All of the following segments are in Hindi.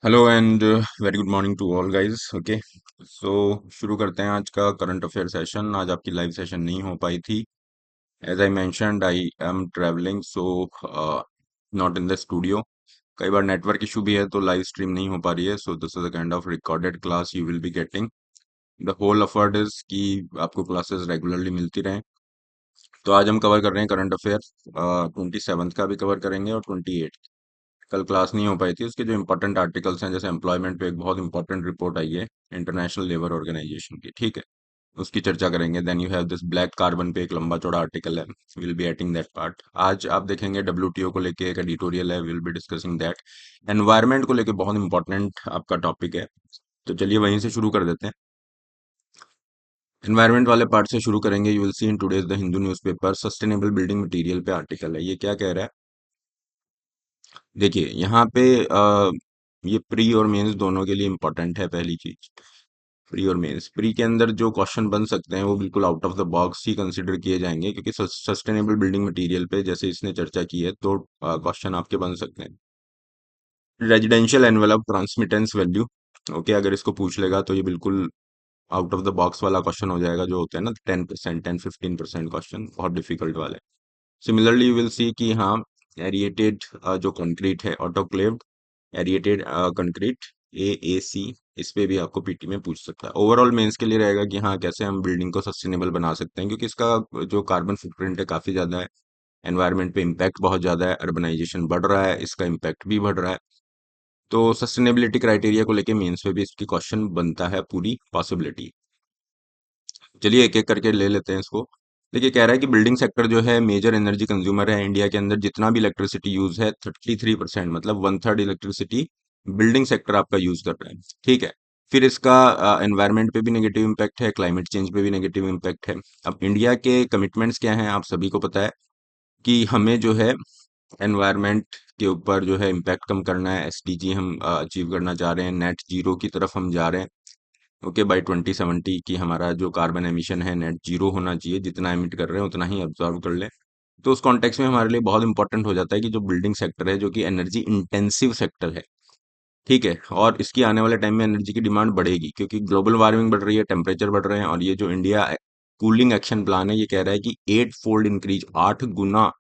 Hello and very good morning to all guys. Okay, so शुरू करते हैं आज का करंट अफेयर सेशन। आज आपकी लाइव सेशन नहीं हो पाई थी। As I mentioned, I am travelling, so not in the studio. कई बार नेटवर्क इशू भी है तो लाइव स्ट्रीम नहीं हो पा रही है। So this is the kind of recorded class you will be getting. The whole effort is कि आपको क्लासेस रेगुलरली मिलती रहें। तो आज हम कवर कर रहे हैं करंट अफेयर। 27th का भी कवर करेंगे और 28। कल क्लास नहीं हो पाई थी, उसके जो इंपॉर्टेंट आर्टिकल्स हैं, जैसे एम्प्लॉयमेंट पे एक बहुत इंपॉर्टेंट रिपोर्ट आई है इंटरनेशनल लेबर ऑर्गेनाइजेशन की, ठीक है, उसकी चर्चा करेंगे। Then you have this black carbon पे एक लंबा चौड़ा आर्टिकल है, will be eating that part. आज आप देखेंगे डब्ल्यूटीओ को लेके एक एडिटोरियल है, will be discussing that. Environment को लेके बहुत इंपॉर्टेंट आपका टॉपिक है, तो चलिए वहीं से शुरू कर देते हैं। एनवायरमेंट वाले पार्ट से शुरू करेंगे। You will see in today's the Hindu newspaper, sustainable building material पे आर्टिकल है। ये क्या कह रहा है, देखिए यहाँ पे ये प्री और मेंस दोनों के लिए इम्पोर्टेंट है। पहली चीज, प्री और मेंस। प्री के अंदर जो क्वेश्चन बन सकते हैं वो बिल्कुल out of the box he consider किए जाएंगे, क्योंकि सस्टेनेबल बिल्डिंग मटेरियल पे जैसे इसने चर्चा की है, तो क्वेश्चन आपके बन सकते हैं। Residential envelope transmittance value, okay, अगर इसको पूछ लेगा तो ये बिल्कुल आउट ऑफ द बॉक्स वाला क्वेश्चन हो जाएगा, जो होता है ना 10%, 10-15% क्वेश्चन, बहुत डिफिकल्ट वाले। सिमिलरली यू विल सी कि हाँ, एरिएटेड जो कंक्रीट है, ऑटोक्लेव्ड एरिएटेड कंक्रीट, AAC, इस पे भी आपको पीटी में पूछ सकता है। ओवरऑल मेंस के लिए रहेगा कि हाँ, कैसे हम बिल्डिंग को सस्टेनेबल बना सकते हैं, क्योंकि इसका जो कार्बन फुटप्रिंट है काफी ज्यादा है, एनवायरनमेंट पे इम्पैक्ट बहुत ज्यादा है, अर्बनाइजेशन बढ़ रहा है, इसका इम्पैक्ट भी बढ़ रहा है। तो सस्टेनेबिलिटी क्राइटेरिया को लेके मेंस में भी इसकी क्वेश्चन बनता है, पूरी पॉसिबिलिटी। चलिए एक एक करके ले लेते हैं इसको। देखिए कह रहा है कि बिल्डिंग सेक्टर जो है मेजर एनर्जी कंज्यूमर है इंडिया के अंदर। जितना भी इलेक्ट्रिसिटी यूज है, 33%, मतलब 1/3 इलेक्ट्रिसिटी बिल्डिंग सेक्टर आपका यूज कर रहा है, ठीक है। फिर इसका एनवायरनमेंट पे भी नेगेटिव इम्पैक्ट है, क्लाइमेट चेंज पे भी नेगेटिव इम्पैक्ट है। अब इंडिया के कमिटमेंट्स क्या हैं, आप सभी को पता है कि हमें जो है एनवायरनमेंट के ऊपर जो है इम्पैक्ट कम करना है। SDG हम अचीव करना चाह रहे हैं, नेट जीरो की तरफ हम जा रहे हैं। ओके, बाई 2070 की हमारा जो कार्बन एमिशन है नेट जीरो होना चाहिए, जितना एमिट कर रहे हैं उतना ही अब्जॉर्व कर ले। तो उस कॉन्टेक्स्ट में हमारे लिए बहुत इंपॉर्टेंट हो जाता है कि जो बिल्डिंग सेक्टर है, जो कि एनर्जी इंटेंसिव सेक्टर है, ठीक है, और इसकी आने वाले टाइम में एनर्जी की डिमांड बढ़ेगी, क्योंकि ग्लोबल वार्मिंग बढ़ रही है, टेम्परेचर बढ़ रहे हैं। और ये जो इंडिया कूलिंग एक्शन प्लान है, ये कह रहा है कि 8 फोल्ड इंक्रीज, 8 गुना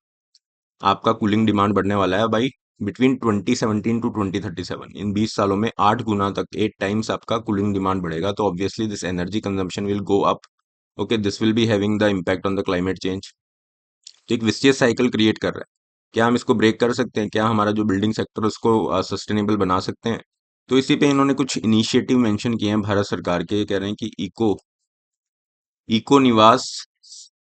आपका कूलिंग डिमांड बढ़ने वाला है बाई बिटवीन 2017 टू 2037। इन 20 सालों में 8 गुना तक, 8 टाइम्स आपका कूलिंग डिमांड बढ़ेगा। तो obviously this energy consumption will go up. Okay, this will be having the impact on the climate change. तो एक विशियस साइकिल क्रिएट कर रहा है। क्या हम इसको ब्रेक कर सकते हैं? क्या हमारा जो बिल्डिंग सेक्टर है उसको सस्टेनेबल बना सकते हैं? तो इसी पे इन्होंने कुछ इनिशिएटिव मेंशन किए हैं भारत सरकार के। ये कह रहे हैं कि eco eco Niwas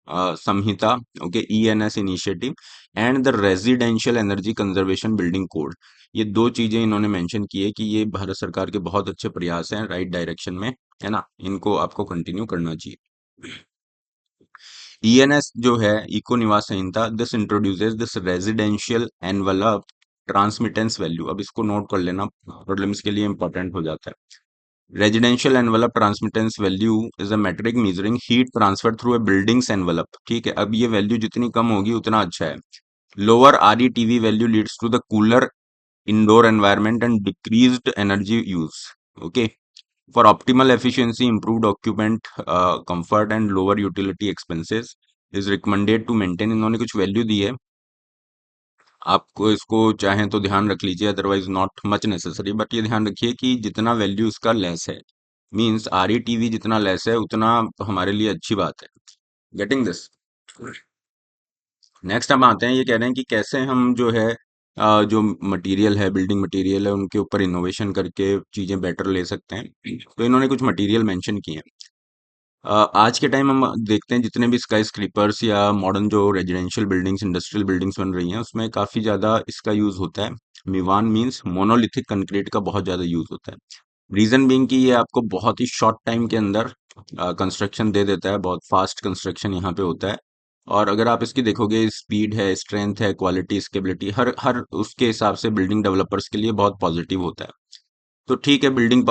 Samhita, okay, ENS initiative, and the residential energy conservation building code. ये दो चीजें इन्होंने मेंशन की है कि ये भारत सरकार के बहुत अच्छे प्रयास हैं राइट डायरेक्शन में, है ना, इनको आपको कंटिन्यू करना चाहिए। ENS जो है, eco Niwas Samhita, this introduces this residential envelope transmittance value. अब इसको नोट कर लेना, प्रॉब्लम्स के लिए इंपॉर्टेंट हो जाता है। Residential envelope transmittance value is a metric measuring heat transfer through a buildings envelope, ठीक है। अब ये वैल्यू जितनी कम होगी उतना अच्छा है। Lower RETV value leads to the cooler indoor environment and decreased energy use, okay. For optimal efficiency, improved occupant comfort and lower utility expenses is recommended to maintain। इन्होंने कुछ वैल्यू दी है, आपको इसको चाहें तो ध्यान रख लीजिए, otherwise not much necessary. But ये ध्यान रखिए कि जितना वैल्यू इसका लेस है, मींस RETV जितना लेस है उतना हमारे लिए अच्छी बात है। Getting this? नेक्स्ट हम आते हैं, ये कह रहे हैं कि कैसे हम जो है जो मटेरियल है, बिल्डिंग मटेरियल है, उनके ऊपर इनोवेशन करके चीजें बेटर ले सकते हैं। तो इन्होंने कुछ मटेरियल मेंशन किए हैं। आज के टाइम हम देखते हैं जितने भी स्काई स्क्रीपर्स या मॉडर्न जो रेजिडेंशियल बिल्डिंग्स, इंडस्ट्रियल बिल्डिंग्स बन रही हैं, उसमें काफी ज्यादा इसका यूज होता है। मिवान मींस मोनोलिथिक कंक्रीट का बहुत ज्यादा यूज होता है। रीजन बीइंग कि ये आपको बहुत ही शॉर्ट टाइम के अंदर कंस्ट्रक्शन दे देता है, बहुत फास्ट कंस्ट्रक्शन यहाँ पे होता है। और अगर आप इसकी देखोगे, स्पीड है, स्ट्रेंथ है, क्वालिटी, स्टेबिलिटी, हर हर उसके हिसाब से बिल्डिंग डेवलपर्स के लिए बहुत पॉजिटिव होता है। तो ठीक है, बिल्डिंग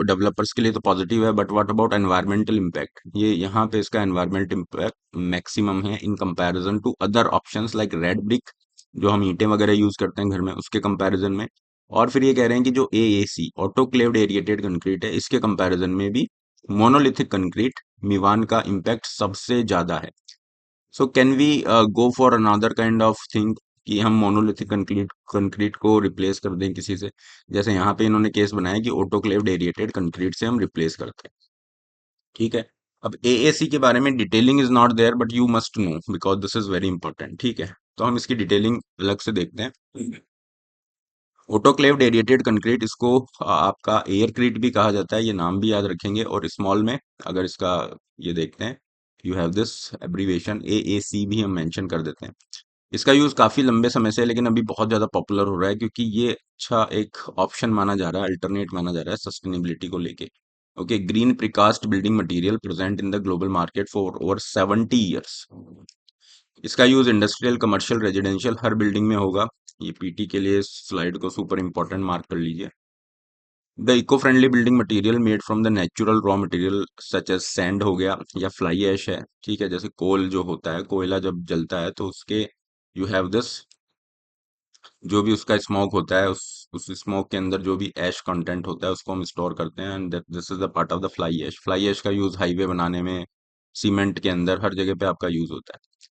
डेवलपर्स के लिए तो पॉजिटिव है, but what about environmental impact? ये यहाँ पे इसका एनवायरमेंटल इम्पैक्ट मैक्सिमम है in comparison to other options like red brick, जो हम ईंटें वगैरह यूज करते हैं घर में, उसके कंपैरिजन में। और फिर ये कह रहे हैं कि जो AAC ऑटोक्लेव्ड एरिएटेड कंक्रीट है, इसके कंपैरिजन में भी मोनोलिथिक कंक्रीट मीवान का इम्पैक्ट सबसे ज्यादा है। So can we go for another kind of thing कि हम मोनोलिथिक कंक्रीट कंक्रीट को रिप्लेस कर दें किसी से, जैसे यहाँ पे इन्होंने केस बनाया कि ऑटोक्लेव्ड एरिएटेड कंक्रीट से हम रिप्लेस करते हैं। ठीक है। अब AAC के बारे में detailing is not there but you must know because this is very important. ठीक है, तो हम इसकी डिटेलिंग अलग से देखते हैं। ऑटोक्लेव्ड एरिएटेड कंक्रीट, इसको आपका एयरक्रीट भी कहा जाता है, ये नाम भी याद रखेंगे। और स्मॉल में अगर इसका ये देखते हैं, you have this abbreviation AAC भी हम मेंशन कर देते हैं। इसका यूज काफी लंबे समय से है, लेकिन अभी बहुत ज्यादा पॉपुलर हो रहा है क्योंकि ये अच्छा एक ऑप्शन माना जा रहा है, अल्टरनेट माना जा रहा है सस्टेनेबिलिटी को लेके। Okay, green precast building material present in the global market for over 70 years. इसका यूज इंडस्ट्रियल, कमर्शियल, रेजिडेंशियल हर बिल्डिंग में होगा। ये पीटी के लिए स्लाइड को सुपर इंपॉर्टेंट मार्क कर लीजिए। The eco friendly building material made from the natural raw material such as sand हो गया या फ्लाई ऐश है। ठीक है, जैसे कोल जो होता है, कोयला जब जलता है तो उसके यू हैव दिस, जो भी उसका स्मोक होता है, उस स्मोक के अंदर जो भी ऐश कंटेंट होता है उसको हम स्टोर करते हैं, and this is the part of the fly ash. Fly ash का यूज हाईवे बनाने में, सीमेंट के अंदर हर जगह पे आपका यूज होता है।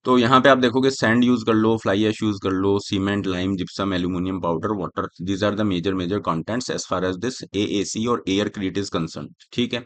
तो यहाँ पे आप देखोगे सैंड यूज कर लो, फ्लाई ऐश यूज कर लो, cement, lime, gypsum, aluminium powder, water, these are the major major contents as far as this AAC और एयरक्रीट इज कंसर्न। ठीक है।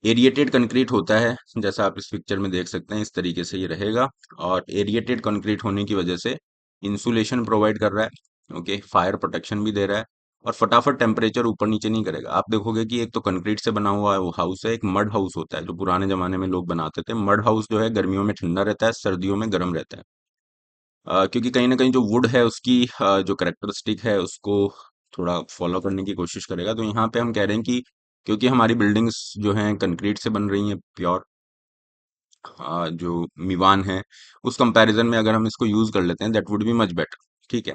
एरिएटेड कंक्रीट होता है जैसा आप इस पिक्चर में देख सकते हैं, इस तरीके से ये रहेगा। और एरिएटेड कंक्रीट होने की वजह से इंसुलेशन प्रोवाइड कर रहा है, ओके, फायर प्रोटेक्शन भी दे रहा है, और फटाफट टेम्परेचर ऊपर नीचे नहीं करेगा। आप देखोगे कि एक तो कंक्रीट से बना हुआ है वो हाउस है, एक मड हाउस होता है जो पुराने जमाने में लोग बनाते थे। मड हाउस जो है गर्मियों में ठंडा रहता है, सर्दियों में गर्म रहता है। क्योंकि कहीं ना कहीं जो वुड है उसकी जो करेक्टरिस्टिक है उसको थोड़ा फॉलो करने की कोशिश करेगा। तो यहाँ पे हम कह रहे हैं कि क्योंकि हमारी बिल्डिंग्स जो हैं कंक्रीट से बन रही हैं प्योर, जो मीवान है, उस कंपैरिजन में अगर हम इसको यूज कर लेते हैं that would be much better. ठीक है।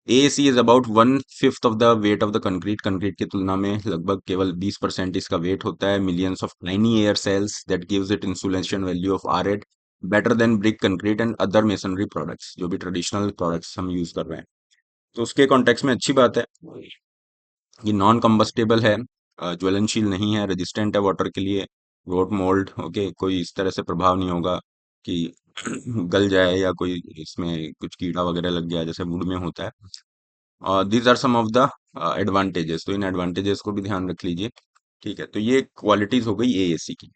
AAC is about 1/5 of the weight of the concrete. Concrete की तुलना में लगभग केवल 20% इसका वेट होता है। Millions of tiny air cells that gives it insulation value of R8 better than brick concrete and other masonry products, जो भी ट्रेडिशनल प्रोडक्ट्स हम यूज कर रहे हैं। तो उसके कॉन्टेक्स्ट में अच्छी बात है। ये नॉन कंबस्टेबल है, ज्वलनशील नहीं है, रेजिस्टेंट है वाटर के लिए, रोट मोल्ड, ओके, कोई इस तरह से प्रभाव नहीं होगा कि गल जाए या कोई इसमें कुछ कीड़ा वगैरह लग गया जैसे वुड में होता है। These are some of the advantages, तो इन एडवांटेजेस को भी ध्यान रख लीजिए। ठीक है, तो ये क्वालिटीज हो गई AAC की।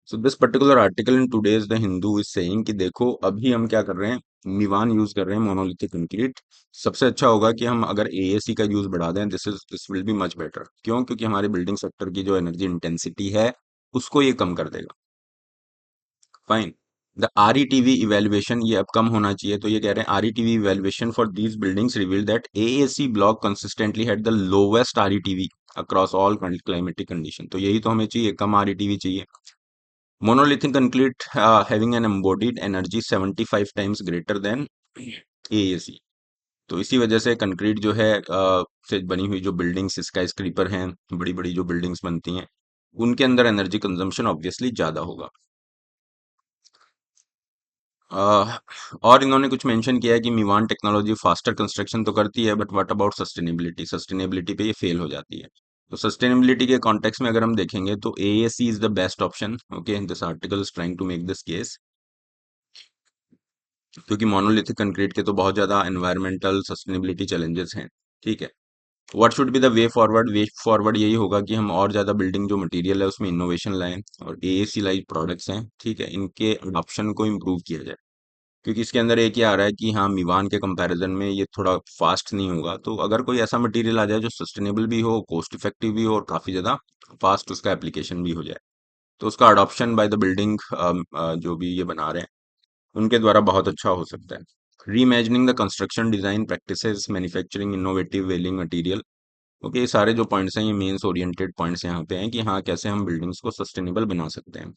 So this particular article in today's the Hindu is saying कि देखो अभी हम क्या कर रहे हैं, मीवान यूज कर रहे हैं, मोनोलिथिक कंक्रीट। सबसे अच्छा होगा कि हम अगर AAC का यूज बढ़ा दें, this will be much better. क्यों? क्योंकि हमारे बिल्डिंग सेक्टर की जो एनर्जी इंटेंसिटी है उसको ये कम कर देगा। फाइन। द RETV इवेल्युएशन, ये अब कम होना चाहिए, तो ये कह रहे हैं RETV evaluation for these buildings reveal that AAC block consistently had the lowest RETV across all climatic condition. तो यही तो हमें चाहिए, कम RETV चाहिए। Monolithic concrete having an embodied energy 75 times greater than AAC। तो इसी वजह से कंक्रीट जो है से बनी हुई जो बिल्डिंग्स, स्काई स्क्रीपर हैं, बड़ी बड़ी जो बिल्डिंग्स बनती हैं, उनके अंदर एनर्जी कंजम्पशन ऑब्वियसली ज्यादा होगा। अ, और इन्होंने कुछ मेंशन किया है कि मीवान टेक्नोलॉजी फास्टर कंस्ट्रक्शन तो करती है but what about sustainability, sustainability पे ये फेल हो जाती है। तो सस्टेनेबिलिटी के कॉन्टेक्स्ट में अगर हम देखेंगे तो AAC is the best option. Okay, this article is trying to make this case, क्योंकि मोनोलिथिक कंक्रीट के तो बहुत ज्यादा एनवायरमेंटल सस्टेनेबिलिटी चैलेंजेस हैं। ठीक है। What should be the way forward? Way forward यही होगा कि हम और ज्यादा बिल्डिंग जो मटेरियल है उसमें इनोवेशन लाएं, और AAC लाइक प्रोडक्ट्स हैं, ठीक है, इनके अडॉप्शन को इम्प्रूव किया जाए। क्योंकि इसके अंदर एक ही आ रहा है कि हाँ मीवान के कंपैरिजन में ये थोड़ा फास्ट नहीं होगा। तो अगर कोई ऐसा मटेरियल आ जाए जो सस्टेनेबल भी हो, कॉस्ट इफेक्टिव भी हो, और काफी ज्यादा फास्ट उसका एप्लीकेशन भी हो जाए, तो उसका अडॉप्शन बाय द बिल्डिंग जो भी ये बना रहे हैं उनके द्वारा बहुत अच्छा हो सकता है। Reimagining the construction design practices, manufacturing innovative walling material. Okay, ये सारे जो पॉइंट्स हैं ये मेंस ओरिएंटेड पॉइंट्स यहाँ पे हैं कि हाँ कैसे हम बिल्डिंग्स को सस्टेनेबल बना सकते हैं।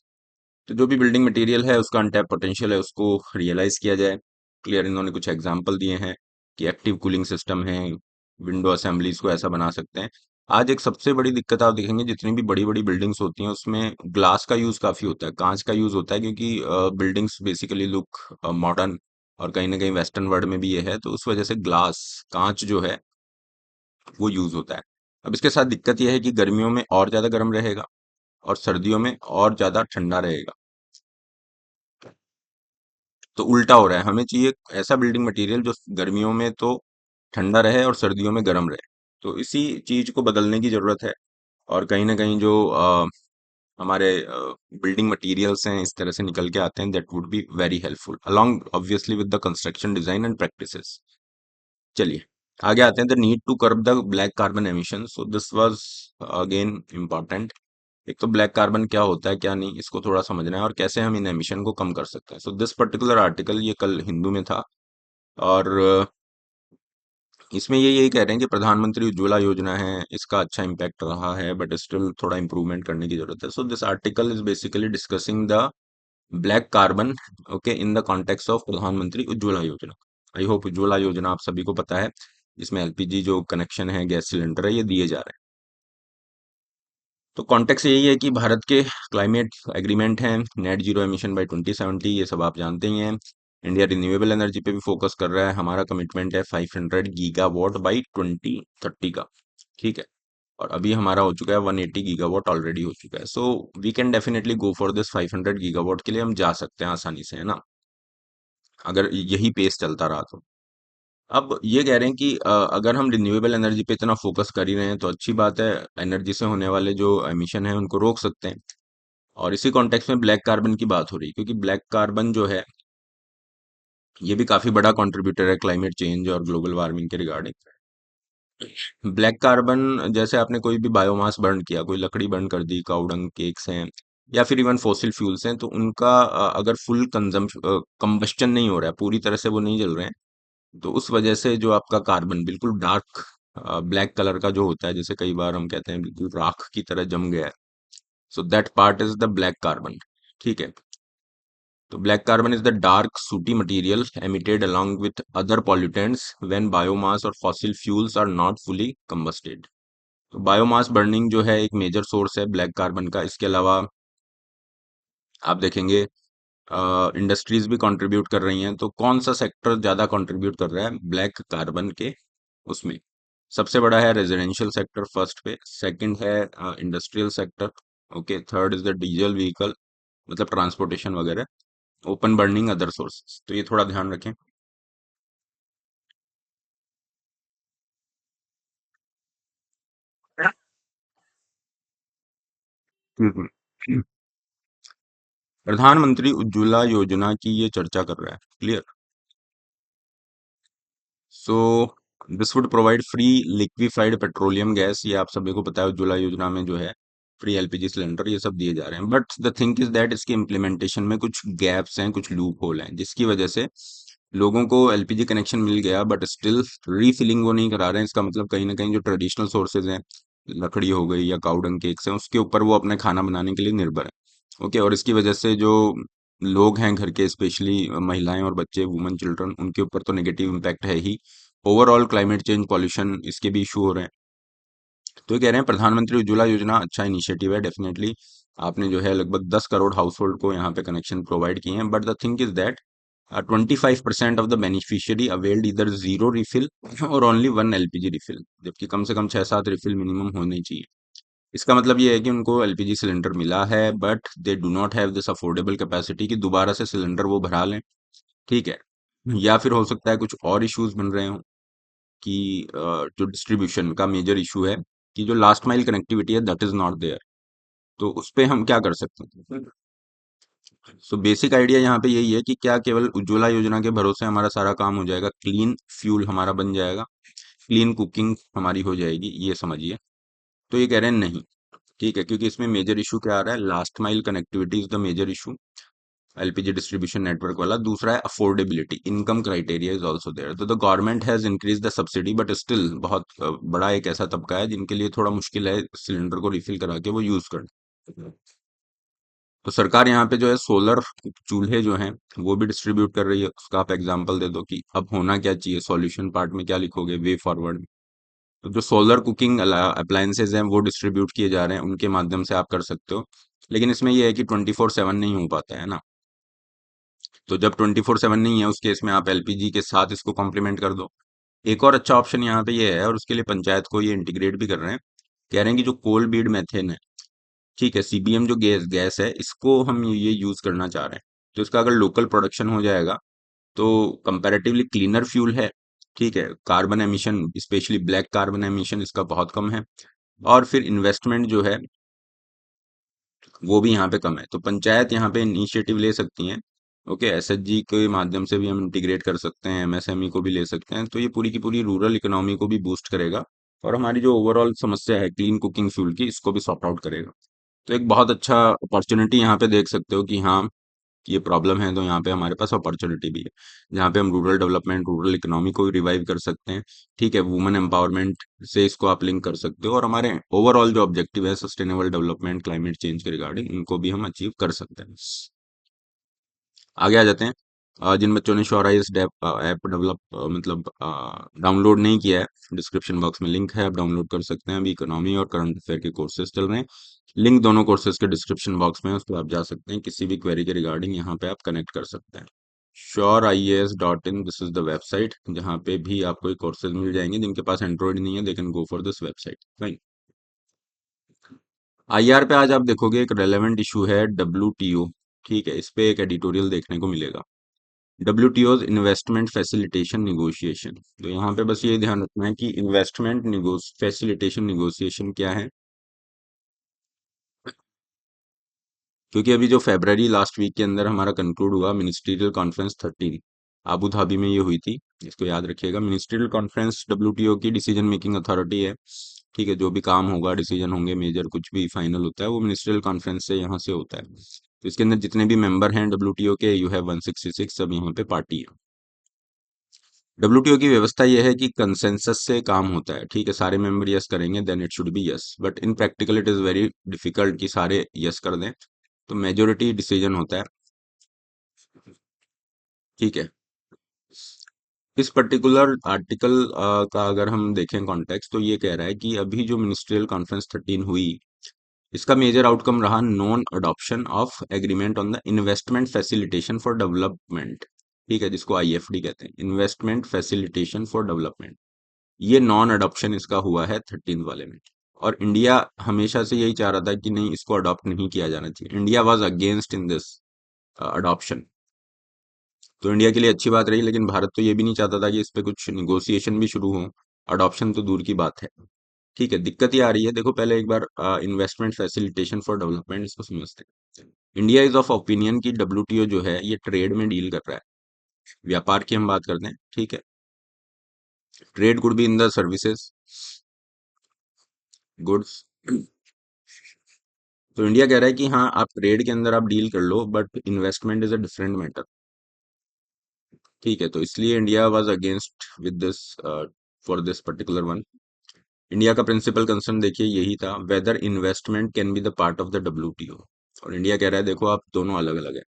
तो जो भी बिल्डिंग मटेरियल है उसका अनटैप पोटेंशियल है उसको रियलाइज किया जाए। क्लियर, इन्होंने कुछ एग्जांपल दिए हैं कि एक्टिव कूलिंग सिस्टम है, विंडो असेंबलीज को ऐसा बना सकते हैं। आज एक सबसे बड़ी दिक्कत आप देखेंगे जितनी भी बड़ी बड़ी बिल्डिंग्स होती हैं उसमें ग्लास का यूज काफी होता है, कांच का यूज होता है, क्योंकि बिल्डिंग्स बेसिकली लुक मॉडर्न, और कहीं ना कहीं वेस्टर्न वर्ल्ड में भी ये है, तो उस वजह से ग्लास, कांच जो है वो यूज होता है। अब इसके साथ दिक्कत यह है कि गर्मियों में और ज्यादा गर्म रहेगा और सर्दियों में और ज्यादा ठंडा रहेगा। तो उल्टा हो रहा है, हमें चाहिए ऐसा बिल्डिंग मटेरियल जो गर्मियों में तो ठंडा रहे और सर्दियों में गर्म रहे। तो इसी चीज को बदलने की जरूरत है। और कहीं ना कहीं जो हमारे बिल्डिंग मटेरियल्स हैं इस तरह से निकल के आते हैं, that would be very helpful along obviously with the construction design and practices. चलिए आगे आते हैं, the need to curb the black carbon emission. So this was again important. एक तो ब्लैक कार्बन क्या होता है क्या नहीं, इसको थोड़ा समझना है और कैसे हम इन एमिशन को कम कर सकते हैं। सो दिस पर्टिकुलर आर्टिकल ये कल हिंदू में था और इसमें ये यही कह रहे हैं कि प्रधानमंत्री उज्ज्वला योजना है, इसका अच्छा इम्पैक्ट रहा है बट स्टिल थोड़ा इंप्रूवमेंट करने की जरूरत है। So this article is basically discussing the black carbon, okay, in the context of प्रधानमंत्री उज्ज्वला योजना। आई होप उज्ज्वला योजना आप सभी को पता है, इसमें एलपीजी जो कनेक्शन है, गैस सिलेंडर है, ये दिए जा रहे हैं। तो कॉन्टेक्स्ट यही है कि भारत के क्लाइमेट एग्रीमेंट हैं, नेट जीरो एमिशन बाय 2070, ये सब आप जानते ही हैं। इंडिया रिन्यूएबल एनर्जी पे भी फोकस कर रहा है, हमारा कमिटमेंट है 500 गीगावाट बाई 2030 का। ठीक है। और अभी हमारा हो चुका है 180 गीगावाट ऑलरेडी हो चुका है। So we can definitely go for this 500 gigawatt के लिए हम जा सकते हैं आसानी से, है ना, अगर यही पेस चलता रहा तो। अब ये कह रहे हैं कि अगर हम रिन्यूएबल एनर्जी पे इतना फोकस कर ही रहे हैं तो अच्छी बात है, एनर्जी से होने वाले जो एमिशन है उनको रोक सकते हैं। और इसी कॉन्टेक्स्ट में ब्लैक कार्बन की बात हो रही है, क्योंकि ब्लैक कार्बन जो है ये भी काफी बड़ा कंट्रीब्यूटर है क्लाइमेट चेंज और ग्लोबल वार्मिंग के रिगार्डिंग। ब्लैक कार्बन जैसे आपने कोई भी बायोमास बर्न किया, कोई लकड़ी बर्न कर दी, काउडंग केक्स हैं या फिर इवन फॉसिल फ्यूल्स हैं, तो उनका अगर फुल कंबस्टन नहीं हो रहा है, पूरी तरह से वो नहीं जल रहे हैं, तो उस वजह से जो आपका कार्बन बिल्कुल डार्क ब्लैक कलर का जो होता है, जैसे कई बार हम कहते हैं बिल्कुल राख की तरह जम गया है, so that part is the black carbon. ठीक है। तो black carbon is the dark सूटी material emitted along with other pollutants when biomass और fossil fuels are not fully combusted। तो बायोमास बर्निंग जो है एक मेजर सोर्स है ब्लैक कार्बन का। इसके अलावा आप देखेंगे इंडस्ट्रीज भी कंट्रीब्यूट कर रही हैं। तो कौन सा सेक्टर ज्यादा कंट्रीब्यूट कर रहा है ब्लैक कार्बन के उसमें? सबसे बड़ा है रेजिडेंशियल सेक्टर फर्स्ट पे, सेकंड है industrial sector, okay, third is the diesel vehicle, मतलब ट्रांसपोर्टेशन वगैरह, ओपन बर्निंग, अदर सोर्सेस। तो ये थोड़ा ध्यान रखें। हम्म। प्रधानमंत्री उज्ज्वला योजना की ये चर्चा कर रहा है, clear. So this would provide free liquefied petroleum gas, ये आप सभी को पता है उज्ज्वला योजना में जो है फ्री एलपीजी सिलेंडर ये सब दिए जा रहे हैं। But the thing is that इसके इम्प्लीमेंटेशन में कुछ गैप्स हैं, कुछ लूप होल हैं, जिसकी वजह से लोगों को एलपीजी कनेक्शन मिल गया बट स्टिल रीफिलिंग वो नहीं करा रहे हैं। इसका मतलब कहीं ना कहीं जो ट्रेडिशनल सोर्सेज हैं, लकड़ी हो गई या काउडंग केक्स हैं, उसके ऊपर वो अपने खाना बनाने के लिए निर्भर है। ओके। और इसकी वजह से जो लोग हैं घर के, स्पेशली महिलाएं और बच्चे, वुमेन चिल्ड्रन, उनके ऊपर तो नेगेटिव इम्पैक्ट है ही। ओवरऑल क्लाइमेट चेंज, पॉल्यूशन, इसके भी इशू हो रहे हैं। तो ये कह रहे हैं प्रधानमंत्री उज्ज्वला योजना अच्छा इनिशिएटिव है डेफिनेटली। आपने जो है लगभग 10 करोड़ हाउस होल्ड को यहाँ पे कनेक्शन प्रोवाइड किए हैं, but the thing is that 25% of the beneficiary availed इधर जीरो रिफिल और ओनली वन एलपीजी रिफिल, जबकि कम से कम 6-7 रिफिल मिनिमम होने चाहिए। इसका मतलब ये है कि उनको एलपीजी सिलेंडर मिला है but they do not have this affordable capacity कि दोबारा से सिलेंडर वो भरा लें। ठीक है। या फिर हो सकता है कुछ और इश्यूज बन रहे हों कि जो डिस्ट्रीब्यूशन का मेजर इशू है कि जो लास्ट माइल कनेक्टिविटी है दैट इज नॉट देयर। तो उस पे हम क्या कर सकते हैं? सो बेसिक आइडिया यहाँ पे यही है कि क्या केवल उज्ज्वला योजना के भरोसे हमारा सारा काम हो जाएगा, क्लीन फ्यूल हमारा बन जाएगा, क्लीन कुकिंग हमारी हो जाएगी, ये समझिए। तो ये कह रहे हैं नहीं। ठीक है, क्योंकि इसमें मेजर इशू क्या आ रहा है, last mile connectivity is the major issue, LPG distribution network वाला। दूसरा है affordability, income criteria is also there. तो the government has increase the subsidy but still बहुत बड़ा एक ऐसा तबका है जिनके लिए थोड़ा मुश्किल है सिलेंडर को रिफिल करा के वो यूज करना। तो सरकार यहाँ पे जो है सोलर चूल्हे जो हैं वो भी डिस्ट्रीब्यूट कर रही है। उसका आप एग्जांपल दे दो कि अब होना क्या चाहिए, सॉल्यूशन पार्ट में क्या लिखोगे, वे फॉरवर्ड। तो जो सोलर कुकिंग अप्लायंसेज हैं वो डिस्ट्रीब्यूट किए जा रहे हैं, उनके माध्यम से आप कर सकते हो। लेकिन इसमें यह है कि 24/7 नहीं हो पाता है ना। तो जब 24/7 नहीं है उस केस में आप एलपीजी के साथ इसको कॉम्प्लीमेंट कर दो। एक और अच्छा ऑप्शन यहाँ पे ये है, और उसके लिए पंचायत को ये इंटीग्रेट भी कर रहे हैं। कह रहे हैं कि जो कोल बीड मेथेन है, ठीक है, सीबीएम जो गैस गैस है, इसको हम ये यूज करना चाह रहे हैं। तो इसका अगर लोकल प्रोडक्शन हो जाएगा तो कंपैरेटिवली क्लीनर फ्यूल है। ठीक है, carbon emission, specially black carbon emission इसका बहुत कम है। और फिर इन्वेस्टमेंट जो है वो भी यहाँ पे कम है। तो पंचायत यहाँ पे इनिशिएटिव ले सकती हैं। ओके, एसएचजी के माध्यम से भी हम इंटीग्रेट कर सकते हैं, एमएसएमई को भी ले सकते हैं। तो ये पूरी की पूरी रूरल इकोनॉमी को भी बूस्ट करेगा, और हमारी जो ओवरऑल समस्या है क्लीन कुकिंग फ्यूल की, इसको भी सॉर्ट आउट करेगा। तो एक बहुत अच्छा अपॉर्चुनिटी यहाँ पे देख सकते हो कि हाँ, ये प्रॉब्लम है, तो यहाँ पे हमारे पास अपॉर्चुनिटी भी है, जहाँ पे हम रूरल डेवलपमेंट, रूरल इकोनॉमी को रिवाइव कर सकते हैं। ठीक है, वुमेन एम्पावरमेंट से इसको आप लिंक कर सकते हो, और हमारे ओवरऑल जो ऑब्जेक्टिव है सस्टेनेबल डेवलपमेंट, क्लाइमेट चेंज के रिगार्डिंग, इनको भी हम अचीव कर सकते हैं। आगे आ जाते हैं। जिन बच्चों ने श्योरा इस ऐप डेवलप मतलब डाउनलोड नहीं किया है, डिस्क्रिप्शन बॉक्स में लिंक है, आप डाउनलोड कर सकते हैं। अभी इकोनॉमी और करंट अफेयर के कोर्सेज चल रहे हैं, लिंक दोनों कोर्सेज के डिस्क्रिप्शन बॉक्स में है, उस पर आप जा सकते हैं। किसी भी क्वेरी के रिगार्डिंग यहाँ पे आप कनेक्ट कर सकते हैं। Sure IAS.in, this is the website, जहाँ पे भी आपको ये कोर्सेज मिल जाएंगे। जिनके पास एंड्रॉइड नहीं है, they can go for this website. IR पे आज आप देखोगे एक रेलेवेंट इशू है, WTO। ठीक है, इस पे एक एडिटोरियल देखने को मिलेगा, WTO's इन्वेस्टमेंट फैसिलिटेशन निगोशिएशन। तो यहाँ पे बस ये ध्यान रखना है कि इन्वेस्टमेंट फैसिलिटेशन निगोशिएशन क्या है, क्योंकि अभी जो फेब्रवरी लास्ट वीक के अंदर हमारा कंक्लूड हुआ मिनिस्ट्रियल कॉन्फ्रेंस 13, आबू धाबी में ये हुई थी। इसको याद रखिएगा, मिनिस्ट्रियल कॉन्फ्रेंस WTO की डिसीजन मेकिंग अथॉरिटी है। ठीक है, जो भी काम होगा, डिसीजन होंगे मेजर, कुछ भी फाइनल होता है, वो मिनिस्ट्रियल कॉन्फ्रेंस से यहाँ से होता है। तो इसके अंदर जितने भी मेंबर हैं WTO के, यू हैव 166, सब यहाँ पे पार्टी है। WTO की व्यवस्था यह है कि कंसेंसस से काम होता है। ठीक है, सारे मेंबर यस करेंगे then it should be yes, but in practical it is very difficult कि सारे यस कर दें। तो मेजोरिटी डिसीजन होता है। ठीक है, इस पर्टिकुलर आर्टिकल का अगर हम देखें कॉन्टेक्स्ट, तो ये कह रहा है कि अभी जो मिनिस्ट्रियल कॉन्फ्रेंस 13 हुई, इसका मेजर आउटकम रहा non adoption of agreement on the investment facilitation for development. ठीक है, जिसको IFD कहते हैं, इन्वेस्टमेंट फैसिलिटेशन फॉर डेवलपमेंट। ये नॉन अडॉप्शन इसका हुआ है 13 वाले में। और इंडिया हमेशा से यही चाह रहा था कि नहीं, इसको अडॉप्ट नहीं किया जाना चाहिए। India was against in this adoption. तो इंडिया के लिए अच्छी बात रही, लेकिन भारत तो ये भी नहीं चाहता था कि इस पे कुछ निगोशिएशन भी शुरू हो। अडॉप्शन तो दूर की बात है। ठीक है, दिक्कत ये आ रही है, देखो पहले एक बार इन्वेस्टमेंट फैसिलिटेशन फॉर डेवलपमेंट, इसको समझते हैं। इंडिया इज ऑफ ओपिनियन कि WTO जो है ये ट्रेड में डील कर रहा है, व्यापार की हम बात करते हैं। ठीक है, trade could be in the services, goods. तो इंडिया कह रहा है कि हाँ, आप ट्रेड के अंदर आप डील कर लो, but investment is a different matter. ठीक है, तो इसलिए India was against with this for this particular one. India का प्रिंसिपल कंसर्न देखिए यही था, whether investment can be the part of the WTO। और इंडिया कह रहा है देखो, आप दोनों अलग अलग है।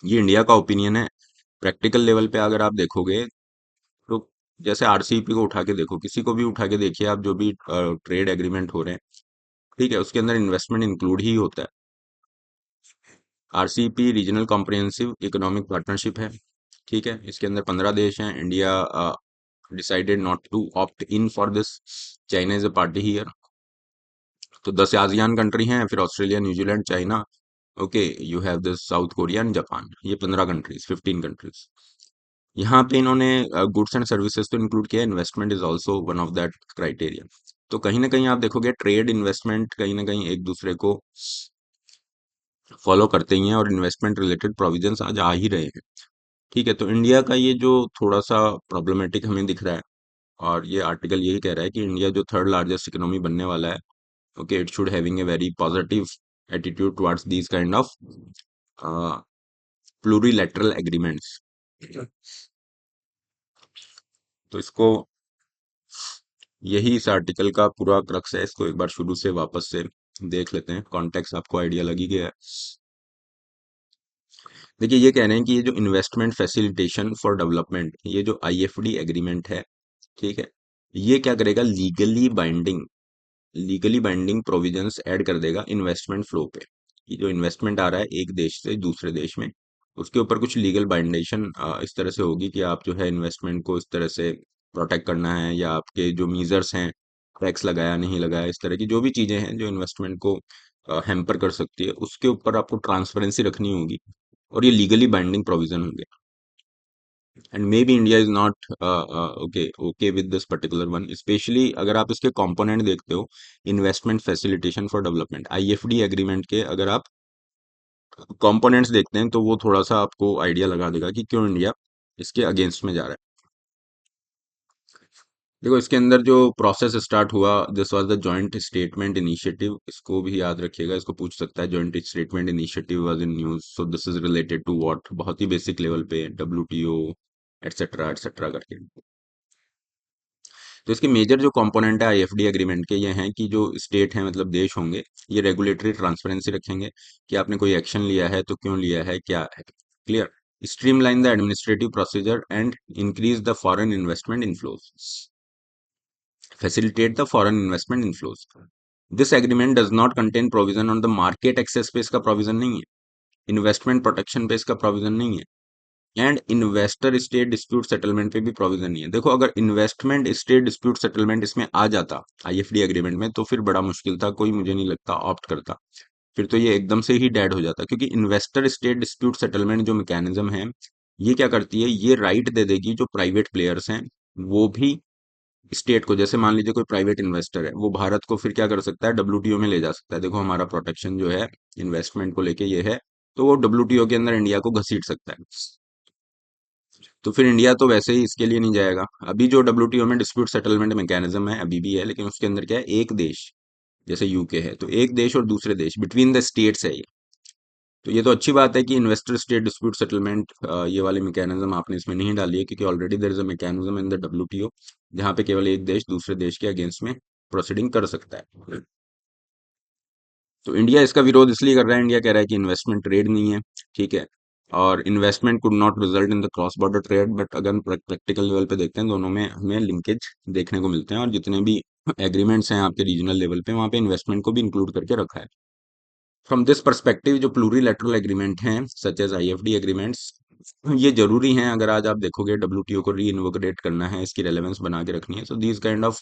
ये इंडिया का ओपिनियन है। प्रैक्टिकल लेवल पे अगर आप देखोगे, तो जैसे RCEP को उठा के देखो, किसी को भी उठा के देखिए आप, जो भी ट्रेड एग्रीमेंट हो रहे हैं, ठीक है, उसके अंदर इन्वेस्टमेंट इंक्लूड ही होता है। RCEP regional comprehensive economic partnership है। ठीक है, इसके अंदर 15 देश हैं। India decided not to opt in for this, China is a party here. तो 10 आसियान कंट्री हैं, फिर Australia, New Zealand, China. Okay, you have this South Korea and Japan, ये 15 कंट्रीज, 15 कंट्रीज। यहाँ पे इन्होंने गुड्स एंड सर्विसेज तो इंक्लूड किया, investment is also one of that criteria. तो कहीं ना कहीं आप देखोगे ट्रेड इन्वेस्टमेंट कहीं ना कहीं एक दूसरे को फॉलो करते ही हैं, और इन्वेस्टमेंट रिलेटेड प्रोविजंस आज आ ही रहे हैं। ठीक है, तो इंडिया का ये जो थोड़ा सा प्रॉब्लमेटिक हमें दिख रहा है, और ये आर्टिकल यही कह रहा है कि इंडिया जो थर्ड लार्जेस्ट इकोनॉमी बनने वाला है, okay, it should having a very positive attitude towards these kind of plurilateral agreements. तो इसको, यही इस आर्टिकल का पूरा क्रक्स है। इसको एक बार शुरू से वापस से देख लेते हैं, कॉन्टेक्स्ट आपको आइडिया लगी गया है। देखिए, ये कह रहे हैं कि ये जो इन्वेस्टमेंट फैसिलिटेशन फॉर डेवलपमेंट, ये जो IFD एग्रीमेंट है, ठीक है, ये क्या करेगा, लीगली बाइंडिंग प्रोविजंस ऐड कर देगा इन्वेस्टमेंट फ्लो पे। ये जो इन्वेस्टमेंट आ रहा है एक देश से दूसरे देश में, उसके ऊपर कुछ लीगल बाइंडेशन इस तरह से होगी कि आप जो है इन्वेस्टमेंट को इस तरह से प्रोटेक्ट करना है, या आपके जो मीजर्स हैं, टैक्स लगाया नहीं लगाया, इस तरह की जो भी चीजें हैं जो इन्वेस्टमेंट को हैम्पर कर सकती है, उसके ऊपर आपको ट्रांसपेरेंसी रखनी होगी, और ये लीगली बाइंडिंग प्रोविजन होंगे। And may be India is not okay okay with this particular one, specially अगर आप इसके कंपोनेंट देखते हो, investment facilitation for development, IFD agreement के अगर आप कंपोनेंट्स देखते हैं तो वो थोड़ा सा आपको आइडिया लगा देगा कि क्यों इंडिया इसके अगेंस्ट में जा रहा है। देखो, इसके अंदर जो प्रोसेस स्टार्ट हुआ, this was the joint statement initiative, इसको भी याद रखिएगा, इसको पूछ सकता है। Joint statement initiative was in news, so this is related to what, बहुत ही बेसिक लेवल पे डब्ल्यूटीओ एटसेट्रा एटसेट्रा करके। तो इसके मेजर जो कंपोनेंट है आईएफडी एग्रीमेंट के, ये हैं कि जो स्टेट हैं, मतलब देश होंगे, ये रेगुलेटरी ट्रांसपेरेंसी रखेंगे कि आपने कोई एक्शन लिया है तो क्यों लिया है, क्या है, clear. Streamline the administrative procedure and increase the foreign investment inflows, facilitate the foreign investment inflows. This agreement does not contain provision on the market access पे इसका provision नहीं है, इन्वेस्टमेंट प्रोटेक्शन पे इसका प्रोविजन नहीं है, and investor state dispute settlement पे भी प्रोविजन नहीं है। देखो, अगर इन्वेस्टमेंट स्टेट डिस्प्यूट सेटलमेंट इसमें आ जाता आईएफडी एग्रीमेंट में, तो फिर बड़ा मुश्किल था, कोई मुझे नहीं लगता ऑप्ट करता, फिर तो ये एकदम से ही डेड हो जाता, क्योंकि इन्वेस्टर स्टेट डिस्प्यूट सेटलमेंट जो मैकेनिज्म है, ये क्या करती है, ये राइट दे देगी जो प्राइवेट प्लेयर्स हैं, वो भी स्टेट को, जैसे मान लीजिए कोई प्राइवेट इन्वेस्टर है, वो भारत को फिर क्या कर सकता है, डब्ल्यूटीओ में ले जा सकता है, देखो हमारा प्रोटेक्शन जो है इन्वेस्टमेंट को लेके ये है, तो वो डब्ल्यूटीओ के अंदर इंडिया को घसीट सकता है। तो फिर इंडिया तो वैसे ही इसके लिए नहीं जाएगा। अभी जो डब्ल्यूटीओ में डिस्प्यूट सेटलमेंट मैकेनिज्म है अभी भी है, लेकिन उसके अंदर क्या है, एक देश, जैसे यूके है, तो एक देश और दूसरे देश, बिटवीन द स्टेट्स है ये। तो ये तो अच्छी बात है कि इन्वेस्टर स्टेट डिस्प्यूट सेटलमेंट, ये वाली मैकेनिज्म आपने इसमें नहीं डाली है, क्योंकि already there is a mechanism in the WTO, जहां पे केवल एक देश दूसरे देश के अगेंस्ट में प्रोसीडिंग कर सकता है। तो इंडिया इसका विरोध इसलिए कर रहा है, इंडिया कह रहा है कि इन्वेस्टमेंट ट्रेड नहीं है, ठीक है, और investment could not result in the cross border trade, but अगर प्रैक्टिकल लेवल पे देखते हैं, दोनों में हमें लिंकेज देखने को मिलते हैं, और जितने भी एग्रीमेंट्स हैं आपके रीजनल लेवल पे, वहाँ पे इन्वेस्टमेंट को भी इंक्लूड करके रखा है। फ्रॉम दिस पर्सपेक्टिव, जो प्लूरीलैटरल एग्रीमेंट हैं सच एज आईएफडी एग्रीमेंट्स, ये जरूरी हैं। अगर आज आप देखोगे डब्ल्यूटीओ को री इन्वोगरेट करना है, इसकी रेलेवेंस बना के रखनी है, so these kind of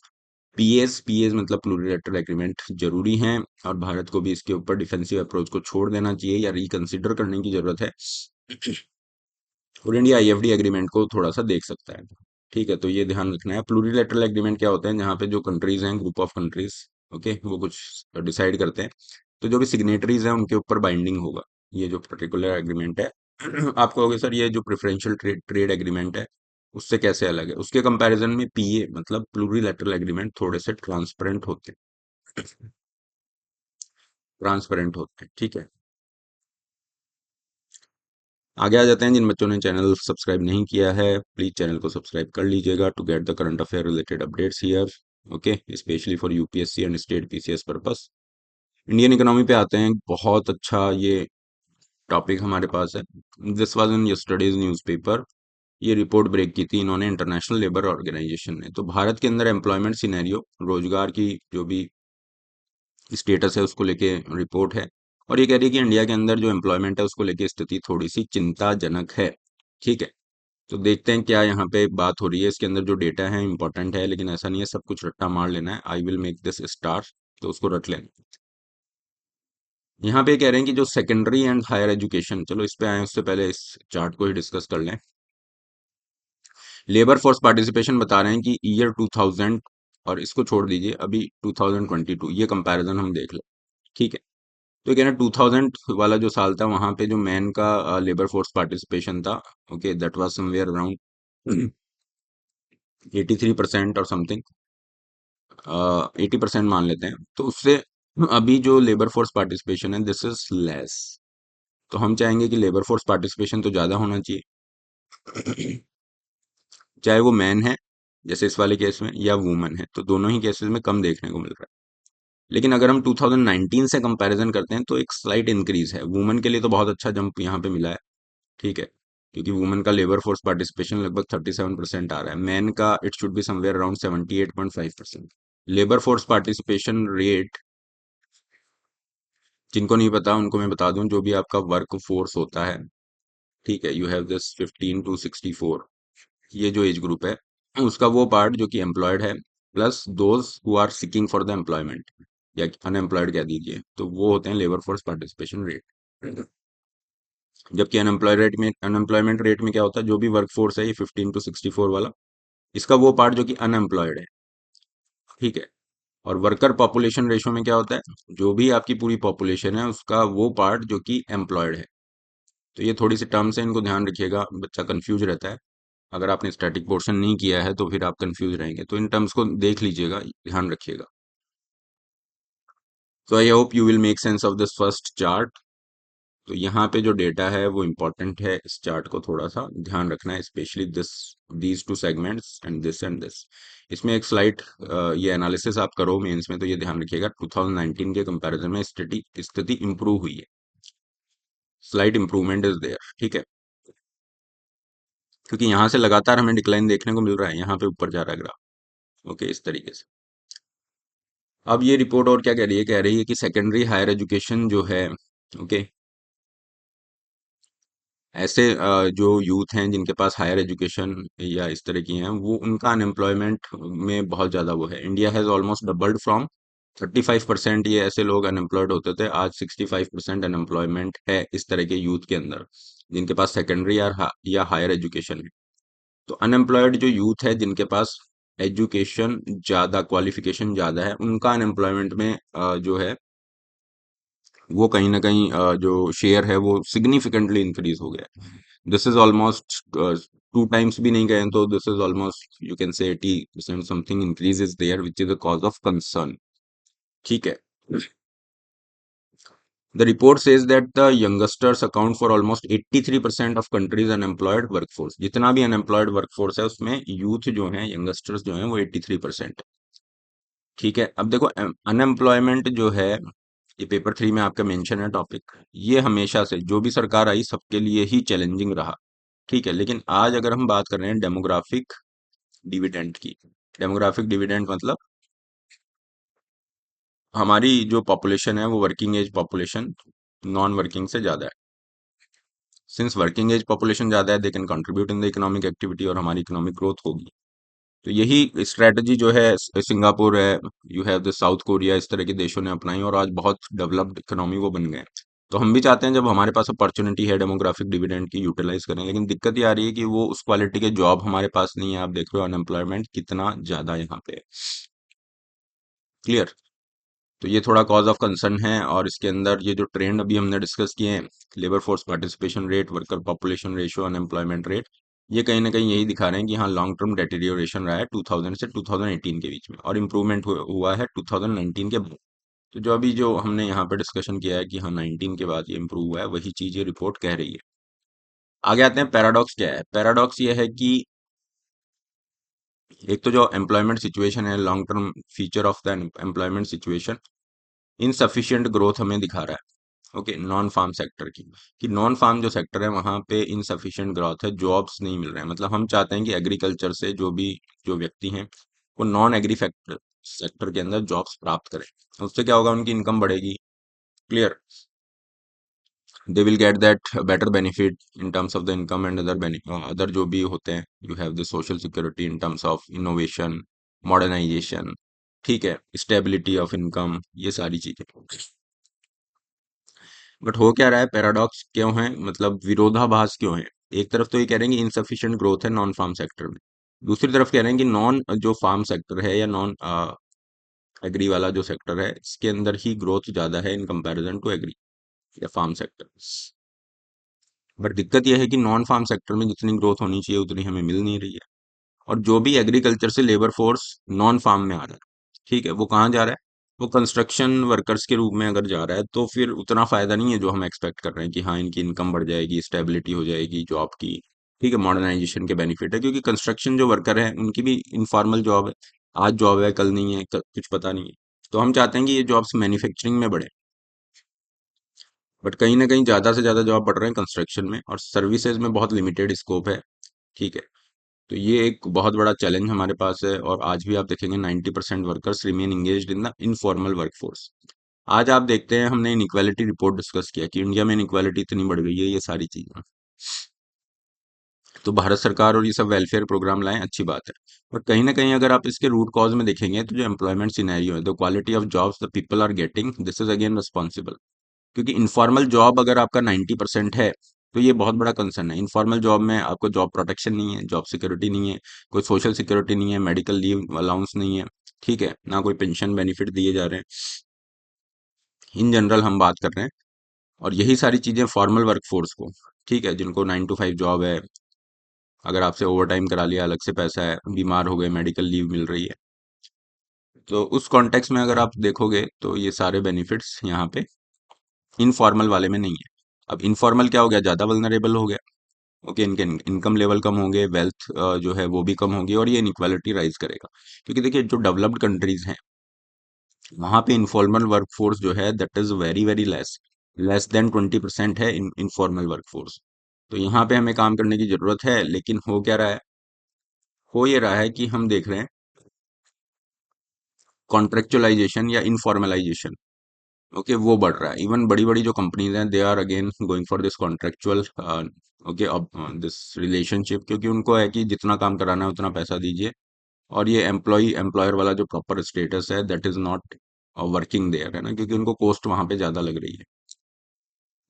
PS मतलब प्लूरीलैटरल एग्रीमेंट जरूरी हैं, और भारत को भी इसके ऊपर डिफेंसिव अप्रोच को छोड़ देना चाहिए या रिकंसिडर करने की जरूरत है, और इंडिया आईएफडी एग्रीमेंट को थोड़ा सा देख सकता है। ठीक है, तो ये ध्यान रखना है। प्लूरीलैटरल एग्रीमेंट क्या होता है, जहाँ पे जो कंट्रीज हैं, ग्रुप ऑफ कंट्रीज, ओके, वो कुछ डिसाइड करते हैं, तो जो भी सिग्नेटरीज हैं उनके ऊपर बाइंडिंग होगा ये जो पर्टिकुलर एग्रीमेंट है। आप कहोगे सर ये जो प्रेफरेंशियल ट्रेड ट्रेड एग्रीमेंट है उससे कैसे अलग है, उसके कंपैरिजन में पीए मतलब प्लूरीलैटरल एग्रीमेंट थोड़े से ट्रांसपेरेंट होते हैं, ट्रांसपेरेंट होते हैं, ठीक है। आगे आ जाते हैं, जिन बच्चों ने चैनल सब्सक्राइब नहीं किया है, प्लीज चैनल को सब्सक्राइब कर लीजिएगा to get the current affair related updates here, okay, specially for UPSC and state PCS purpose. Indian economy पे आते हैं, बहुत अच्छा ये टॉपिक हमारे पास है। This was in yesterday's newspaper, ये रिपोर्ट ब्रेक की थी इन्होंने, इंटरनेशनल लेबर ऑर्गेनाइजेशन ने। तो भारत के अंदर एम्प्लॉयमेंट सिनेरियो, रोजगार की जो भी स्टेटस है उसको लेके रिपोर्ट है, और ये कह रही है कि इंडिया के अंदर जो एम्प्लॉयमेंट है उसको लेके स्थिति थोड़ी सी चिंताजनक है, ठीक है। तो देखते हैं क्या यहाँ पे बात हो रही है, इसके अंदर जो डेटा है इंपॉर्टेंट है, लेकिन ऐसा नहीं है सब कुछ रट्टा मार लेना है, I will make this star, तो उसको रट लेना। यहाँ पे कह रहे हैं कि जो सेकेंडरी एंड हायर एजुकेशन, चलो इस पे आए उससे पहले इस चार्ट को ही डिस्कस कर लें। लेबर फोर्स पार्टिसिपेशन बता रहे हैं कि ईयर 2000, और इसको छोड़ दीजिए, अभी 2022 ये कंपैरिजन हम देख लें, ठीक है। तो कह रहे हैं 2000 वाला जो साल था, वहां पे जो मैन का लेबर फोर्स पार्टिसिपेशन था, okay, that was somewhere around 83% और समथिंग, 80% मान लेते हैं, तो उससे अभी जो लेबर फोर्स पार्टिसिपेशन है दिस इज लेस। तो हम चाहेंगे कि लेबर फोर्स पार्टिसिपेशन तो ज्यादा होना चाहिए, चाहे वो मैन है जैसे इस वाले केस में, या वुमन है, तो दोनों ही केसेस में कम देखने को मिल रहा है। लेकिन अगर हम 2019 से कंपैरिजन करते हैं तो एक स्लाइट इंक्रीज है, वुमन के लिए तो बहुत अच्छा जंप यहाँ पे मिला है, ठीक है, क्योंकि वुमेन का लेबर फोर्स पार्टिसिपेशन लगभग 37% आ रहा है, मैन का it should be somewhere around 78.5%। Labour force participation rate, जिनको नहीं पता उनको मैं बता दूं, जो भी आपका वर्क फोर्स होता है, ठीक है, यू हैव दिस 15 to 64, ये जो एज ग्रुप है उसका वो पार्ट जो कि एम्प्लॉयड है, plus those who are seeking for the employment या अनएम्प्लॉयड कह दीजिए, तो वो होते हैं लेबर फोर्स पार्टिसिपेशन रेट। जबकि अनएम्प्लॉयमेंट रेट में क्या होता है, जो भी वर्क फोर्स है ये 15 to 64 वाला, इसका वो पार्ट जो कि अनएम्प्लॉयड है। ठीक है। और वर्कर पॉपुलेशन रेशो में क्या होता है, जो भी आपकी पूरी पॉपुलेशन है उसका वो पार्ट जो कि एम्प्लॉयड है। तो ये थोड़ी सी टर्म्स है, इनको ध्यान रखिएगा, बच्चा कंफ्यूज रहता है। अगर आपने स्टैटिक पोर्शन नहीं किया है तो फिर आप कंफ्यूज रहेंगे, तो इन टर्म्स को देख लीजिएगा, ध्यान रखिएगा। तो I hope you will make sense of this first chart. तो यहाँ पे जो डेटा है वो इम्पोर्टेंट है, इस चार्ट को थोड़ा सा ध्यान रखना है, specially this, these two segments and this. इसमें एक स्लाइट ये एनालिसिस आप करो मेंस में, तो ये ध्यान रखिएगा 2019 के कंपैरिजन में स्थिति स्थिति इंप्रूव हुई है, स्लाइट इंप्रूवमेंट इज देयर। ठीक है, क्योंकि यहाँ से लगातार हमें डिक्लाइन देखने को मिल रहा है, यहाँ पे ऊपर जा रहा है ग्राफ। ओके, इस तरीके से। अब ये रिपोर्ट और क्या कह रही है कि सेकेंडरी हायर एजुकेशन जो है, ओके, ऐसे जो यूथ हैं जिनके पास हायर एजुकेशन या इस तरह की हैं, वो उनका अनएम्प्लॉयमेंट में बहुत ज़्यादा वो है। India has almost doubled from 35%, ये ऐसे लोग अनएम्प्लॉयड होते थे, आज 65% अनएम्प्लॉयमेंट है इस तरह के यूथ के अंदर, जिनके पास सेकेंडरी या हायर एजुकेशन है। तो अनएम्प्लॉयड जो यूथ है जिनके पास एजुकेशन ज़्यादा, क्वालिफिकेशन ज़्यादा है, उनका अनएम्प्लॉयमेंट में जो है वो कहीं ना कहीं जो शेयर है वो सिग्निफिकेंटली इंक्रीज हो गया। दिस इज ऑलमोस्ट 2 टाइम्स भी नहीं गए तो this is almost you can say 80% something increase is there which is the cause of concern. ठीक है। The report says that the youngsters account for almost 83% of country's unemployed workforce. जितना भी अनएम्प्लॉयड वर्कफोर्स है उसमें यूथ जो है, यंगस्टर्स जो हैं वो 83%। ठीक है। अब देखो, अनएम्प्लॉयमेंट जो है, ये पेपर 3 में आपका मेंशन है टॉपिक, ये हमेशा से जो भी सरकार आई सबके लिए ही चैलेंजिंग रहा। ठीक है, लेकिन आज अगर हम बात कर रहे हैं डेमोग्राफिक डिविडेंड की, डेमोग्राफिक डिविडेंड मतलब हमारी जो पॉपुलेशन है वो working age population non working से ज़्यादा है। सिंस वर्किंग एज पॉपुलेशन ज़्यादा है, they can contribute in the economic activity और हमारी इकोनॉमिक ग्रोथ होगी। तो यही स्ट्रेटजी जो है सिंगापुर है, you have the south Korea, इस तरह के देशों ने अपनाई और आज बहुत डेवलप्ड इकोनॉमी वो बन गए। तो हम भी चाहते हैं जब हमारे पास अपॉर्चुनिटी है डेमोग्राफिक डिविडेंड की, यूटिलाइज करें, लेकिन दिक्कत ये आ रही है कि वो उस क्वालिटी के जॉब हमारे पास नहीं है। आप देख रहे हो अनएम्प्लॉयमेंट कितना ज्यादा यहाँ पे। क्लियर। तो ये थोड़ा कॉज ऑफ कंसर्न है, और इसके अंदर ये जो ट्रेंड अभी हमने डिस्कस किए हैं, labour force participation rate, worker population ratio, unemployment rate, ये कहीं ना कहीं यही दिखा रहे हैं कि हाँ लॉन्ग टर्म डेटेरियोरेशन रहा है 2000 से 2018 के बीच में, और इम्प्रूवमेंट हुआ है 2019 के बाद। तो जो अभी जो हमने यहाँ पे डिस्कशन किया है कि हाँ 19 के बाद ये इम्प्रूव हुआ है, वही चीज ये रिपोर्ट कह रही है। आगे आते हैं, पैराडॉक्स क्या है। पैराडॉक्स ये है कि एक तो जो एम्प्लॉयमेंट सिचुएशन है, long term feature of the employment situation, insufficient growth हमें दिखा रहा है। ओके, नॉन फार्म सेक्टर की, कि नॉन फार्म जो सेक्टर है वहां पे इनसफिशिएंट ग्रोथ है, जॉब्स नहीं मिल रहे हैं। मतलब हम चाहते हैं कि एग्रीकल्चर से जो व्यक्ति हैं वो नॉन एग्री फैक्टर सेक्टर के अंदर जॉब्स प्राप्त करें, उससे क्या होगा, उनकी इनकम बढ़ेगी। Clear. They will get that better benefit in terms of the income and other जो भी होते हैं, you have the social security in terms of innovation, modernisation. ठीक है, स्टेबिलिटी ऑफ इनकम, ये सारी चीजें। बट हो क्या रहा है, पैराडॉक्स क्यों है, मतलब विरोधाभास क्यों है। एक तरफ तो ये कह रहे हैं कि इनसफिशिएंट ग्रोथ है नॉन फार्म सेक्टर में, दूसरी तरफ कह रहे हैं कि नॉन जो फार्म सेक्टर है या नॉन एग्री वाला जो सेक्टर है इसके अंदर ही ग्रोथ ज्यादा है इन कंपैरिजन टू एग्री या फार्म सेक्टर। बट दिक्कत यह है कि नॉन फार्म सेक्टर में जितनी ग्रोथ होनी चाहिए उतनी हमें मिल नहीं रही है, और जो भी एग्रीकल्चर से लेबर फोर्स नॉन फार्म में आ रहा है, ठीक है, वो कहाँ जा रहा है, वो कंस्ट्रक्शन वर्कर्स के रूप में अगर जा रहा है तो फिर उतना फायदा नहीं है जो हम एक्सपेक्ट कर रहे हैं कि हाँ इनकी इनकम बढ़ जाएगी, स्टेबिलिटी हो जाएगी जॉब की। ठीक है, मॉडर्नाइजेशन के बेनिफिट है, क्योंकि कंस्ट्रक्शन जो वर्कर है उनकी भी इनफॉर्मल जॉब है, आज जॉब है कल नहीं है, कुछ पता नहीं है। तो हम चाहते हैं कि ये जॉब्स मैन्युफैक्चरिंग में बढ़े, बट कहीं ना कहीं ज्यादा से ज्यादा जॉब बढ़ रहे हैं कंस्ट्रक्शन में, और सर्विसेज में बहुत लिमिटेड स्कोप है। ठीक है। तो ये एक बहुत बड़ा चैलेंज हमारे पास है, और आज भी आप देखेंगे 90% workers remain engaged in the informal workforce. आज आप देखते हैं, हमने इनइक्वालिटी रिपोर्ट डिस्कस किया कि इंडिया में इनइक्वालिटी इतनी बढ़ गई है, ये सारी चीजें। तो भारत सरकार और ये सब वेलफेयर प्रोग्राम लाएं, अच्छी बात है। पर कहीं ना कहीं अगर आप इसके रूट कॉज में देखेंगे तो जो एम्प्लॉयमेंट सिनेरियो है, the quality of jobs the people are getting, this is again responsible. क्योंकि इनफॉर्मल जॉब अगर आपका 90% है तो ये बहुत बड़ा कंसर्न है। इनफॉर्मल जॉब में आपको जॉब प्रोटेक्शन नहीं है, जॉब सिक्योरिटी नहीं है, कोई सोशल सिक्योरिटी नहीं है, मेडिकल लीव अलाउंस नहीं है, ठीक है ना, कोई पेंशन बेनिफिट दिए जा रहे हैं। इन जनरल हम बात कर रहे हैं। और यही सारी चीजें फॉर्मल वर्कफोर्स को, ठीक है, जिनको 9 to 5 जॉब है, अगर आपसे ओवर टाइम करा लिया अलग से पैसा है, बीमार हो गए मेडिकल लीव मिल रही है, तो उस कॉन्टेक्स्ट में अगर आप देखोगे तो ये सारे बेनिफिट्स यहाँ पे इनफॉर्मल वाले में नहीं है। अब इनफॉर्मल क्या हो गया, ज्यादा वल्नरेबल हो गया। ओके, इनके इनकम लेवल कम होंगे, वेल्थ जो है वो भी कम होगी, और ये इनइक्वालिटी राइज करेगा। क्योंकि देखिए जो डेवलप्ड कंट्रीज हैं वहां पे इनफॉर्मल वर्कफोर्स जो है that is very very less, less than 20% है इनफॉर्मल वर्कफोर्स। तो यहाँ पे हमें काम करने की जरूरत है, लेकिन हो क्या रहा है, हो ये रहा है कि हम देख रहे हैं कॉन्ट्रेक्चुअलाइजेशन या इनफॉर्मलाइजेशन। ओके, वो बढ़ रहा है। इवन बड़ी बड़ी जो कंपनीज हैं they are again going for this contractual, okay, this relationship, क्योंकि उनको है कि जितना काम कराना है उतना पैसा दीजिए। और ये एम्प्लॉय एम्प्लॉयर वाला जो प्रॉपर स्टेटस है that is not working there, है ना, क्योंकि उनको कॉस्ट वहां पे ज्यादा लग रही है।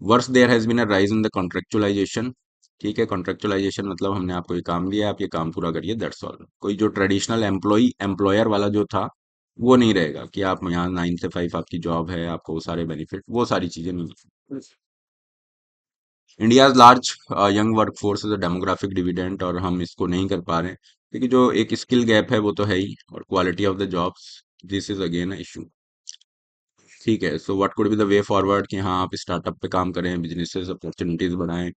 Whereas there has been a rise in the contractualization. ठीक है, कॉन्ट्रेक्चुअलाइजेशन मतलब हमने आपको ये काम दिया, आप ये काम पूरा करिए, दैट्स ऑल। कोई जो ट्रेडिशनल एम्प्लॉय एम्प्लॉयर वाला जो था वो नहीं रहेगा कि आप यहाँ 9 से 5 आपकी जॉब है, आपको वो सारे बेनिफिट, वो सारी चीजें नहीं है। India large young workforce is a demographic dividend, और हम इसको नहीं कर पा रहे हैं क्योंकि जो एक स्किल गैप है वो तो है ही, और quality of the jobs, this is again issue. ठीक है, so what could be the way forward कि हाँ आप स्टार्टअप पे काम करें, बिजनेसेस अपॉर्चुनिटीज बढ़ाएं,